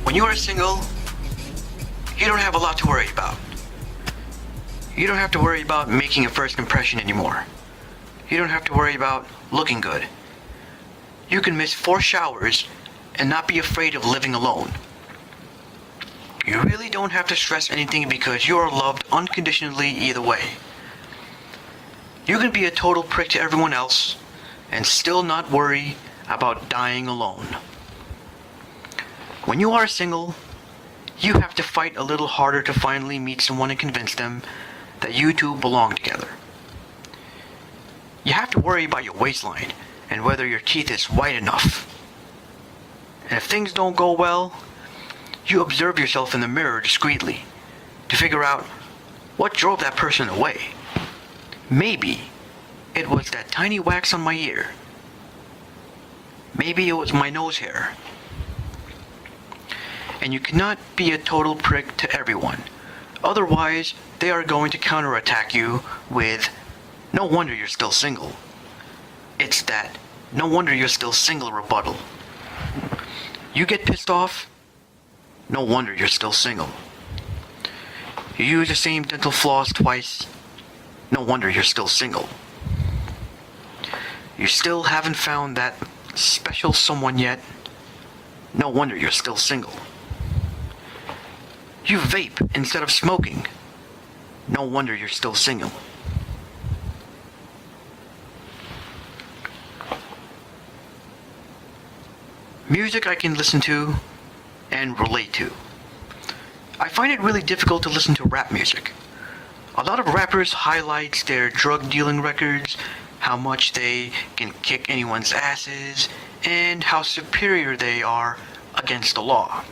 When you are single, you don't have a lot to worry about. You don't have to worry about making a first impression anymore. You don't have to worry about looking good. You can miss 4 showers and not be afraid of living alone. You really don't have to stress anything because you are loved unconditionally either way. You can be a total prick to everyone else and still not worry about dying alone. When you are single, you have to fight a little harder to finally meet someone and convince them that you two belong together. You have to worry about your waistline and whether your teeth is white enough. And if things don't go well, you observe yourself in the mirror discreetly to figure out what drove that person away. Maybe it was that tiny wax on my ear. Maybe it was my nose hair. And you cannot be a total prick to everyone. Otherwise, they are going to counterattack you with, "No wonder you're still single." It's that "no wonder you're still single" rebuttal. You get pissed off? No wonder you're still single. You use the same dental floss twice? No wonder you're still single. You still haven't found that special someone yet? No wonder you're still single. You vape instead of smoking? No wonder you're still single. Music I can listen to and relate to. I find it really difficult to listen to rap music. A lot of rappers highlight their drug dealing records, how much they can kick anyone's asses, and how superior they are against the law.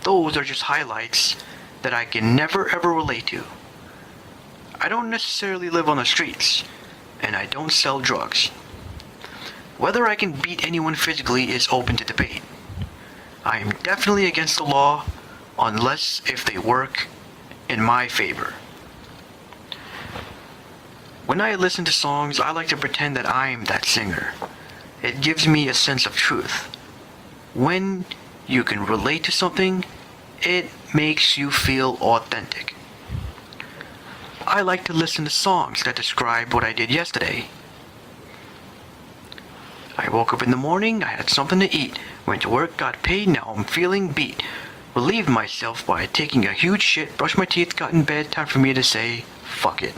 Those are just highlights that I can never ever relate to. I don't necessarily live on the streets, and I don't sell drugs. Whether I can beat anyone physically is open to debate. I am definitely against the law, unless if they work in my favor. When I listen to songs, I like to pretend that I am that singer. It gives me a sense of truth. When you can relate to something, it makes you feel authentic. I like to listen to songs that describe what I did yesterday. I woke up in the morning, I had something to eat, went to work, got paid, now I'm feeling beat. Relieved myself by taking a huge shit, brushed my teeth, got in bed, time for me to say, fuck it.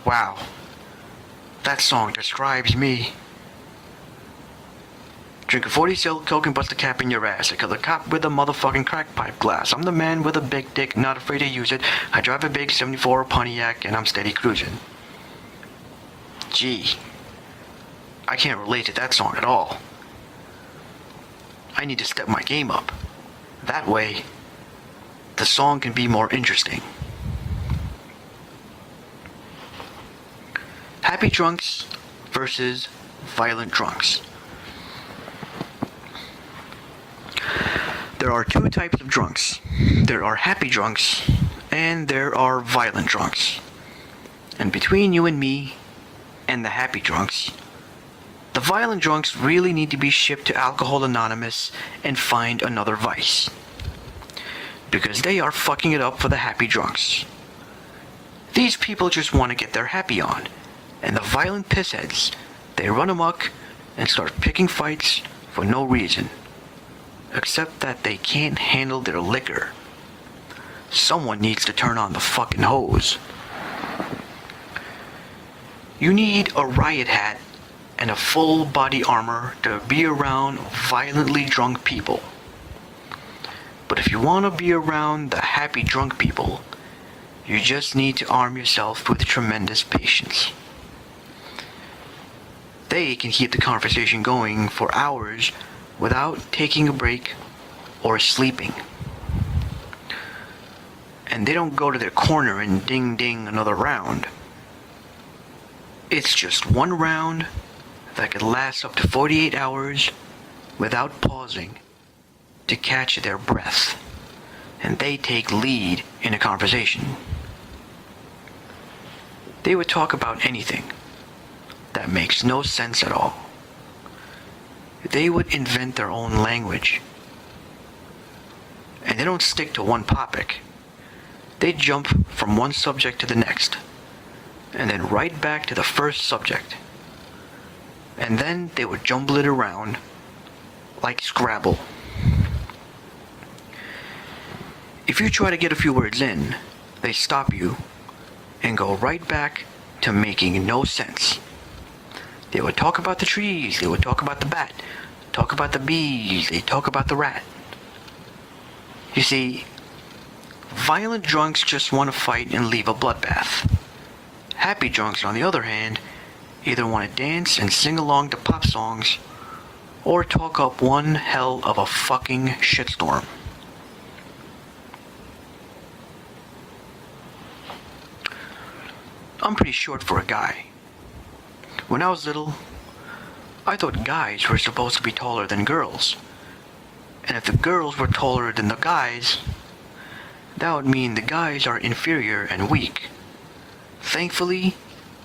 Wow, that song describes me. Drink a 40 cell Coke and bust a cap in your ass. I kill a cop with a motherfucking crack pipe glass. I'm the man with a big dick, not afraid to use it. I drive a big 74 Pontiac and I'm steady cruising. Gee, I can't relate to that song at all. I need to step my game up. That way, the song can be more interesting. Happy drunks versus violent drunks. There are 2 types of drunks. There are happy drunks, and there are violent drunks. And between you and me, and the happy drunks, the violent drunks really need to be shipped to Alcohol Anonymous and find another vice. Because they are fucking it up for the happy drunks. These people just want to get their happy on. And the violent pissheads, they run amok and start picking fights for no reason. Except that they can't handle their liquor. Someone needs to turn on the fucking hose. You need a riot hat and a full body armor to be around violently drunk people. But if you want to be around the happy drunk people, you just need to arm yourself with tremendous patience. They can keep the conversation going for hours without taking a break or sleeping. And they don't go to their corner and ding ding another round. It's just one round that could last up to 48 hours without pausing to catch their breath. And they take lead in a conversation. They would talk about anything that makes no sense at all. they would invent their own language. And they don't stick to one topic. They jump from one subject to the next, and then right back to the first subject. And then they would jumble it around like Scrabble. If you try to get a few words in, they stop you and go right back to making no sense. They would talk about the trees, they would talk about the bat, talk about the bees, they talk about the rat. You see, violent drunks just want to fight and leave a bloodbath. Happy drunks, on the other hand, either want to dance and sing along to pop songs, or talk up one hell of a fucking shitstorm. I'm pretty short for a guy. When I was little, I thought guys were supposed to be taller than girls. And if the girls were taller than the guys, that would mean the guys are inferior and weak. Thankfully,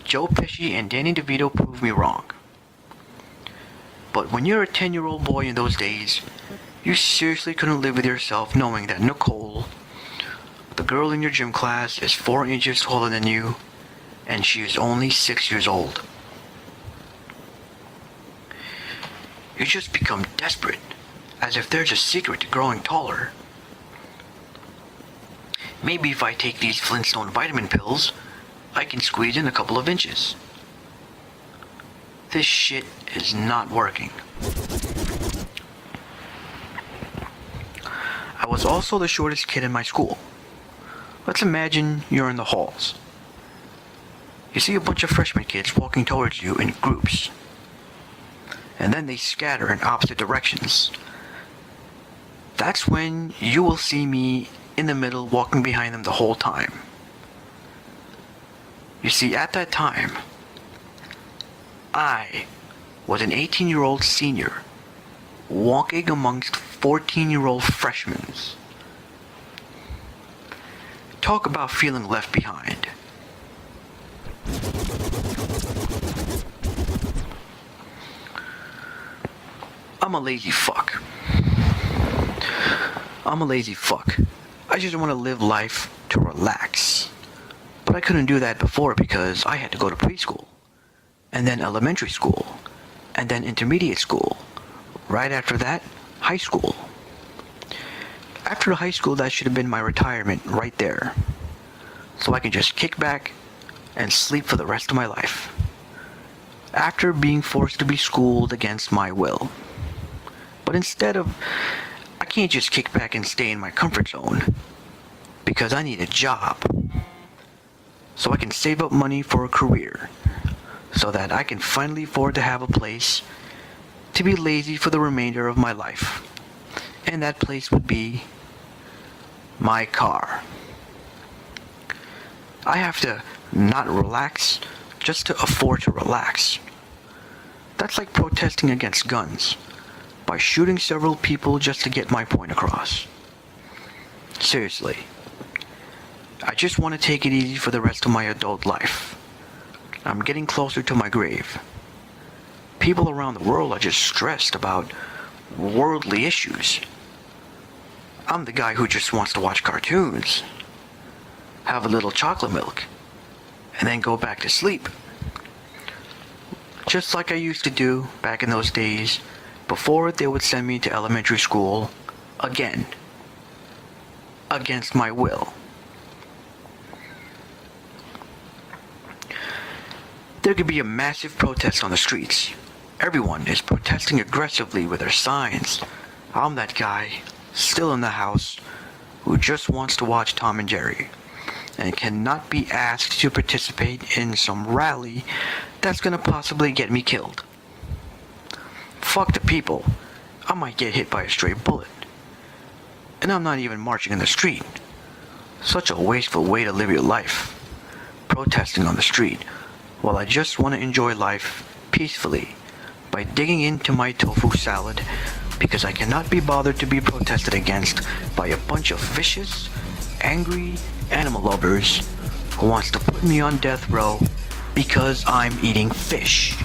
Joe Pesci and Danny DeVito proved me wrong. But when you're a 10-year-old boy in those days, you seriously couldn't live with yourself knowing that Nicole, the girl in your gym class, is 4 inches taller than you, and she is only 6 years old. You just become desperate, as if there's a secret to growing taller. Maybe if I take these Flintstone vitamin pills, I can squeeze in a couple of inches. This shit is not working. I was also the shortest kid in my school. Let's imagine you're in the halls. You see a bunch of freshman kids walking towards you in groups, and then they scatter in opposite directions. That's when you will see me in the middle walking behind them the whole time. You see, at that time, I was an 18-year-old senior walking amongst 14-year-old freshmen. Talk about feeling left behind. I'm a lazy fuck. I just want to live life to relax. But I couldn't do that before because I had to go to preschool, and then elementary school, and then intermediate school. Right after that, high school. After high school, that should have been my retirement right there. So I can just kick back and sleep for the rest of my life. After being forced to be schooled against my will. But I can't just kick back and stay in my comfort zone, because I need a job. So I can save up money for a career, so that I can finally afford to have a place to be lazy for the remainder of my life. And that place would be my car. I have to not relax just to afford to relax. That's like protesting against guns by shooting several people just to get my point across. Seriously. I just want to take it easy for the rest of my adult life. I'm getting closer to my grave. People around the world are just stressed about worldly issues. I'm the guy who just wants to watch cartoons, have a little chocolate milk, and then go back to sleep. Just like I used to do back in those days before they would send me to elementary school again, against my will. There could be a massive protest on the streets. Everyone is protesting aggressively with their signs. I'm that guy, still in the house, who just wants to watch Tom and Jerry, and cannot be asked to participate in some rally that's gonna possibly get me killed. Fuck the people. I might get hit by a stray bullet. And I'm not even marching in the street. Such a wasteful way to live your life. Protesting on the street, while I just want to enjoy life peacefully by digging into my tofu salad, because I cannot be bothered to be protested against by a bunch of vicious, angry animal lovers who wants to put me on death row because I'm eating fish.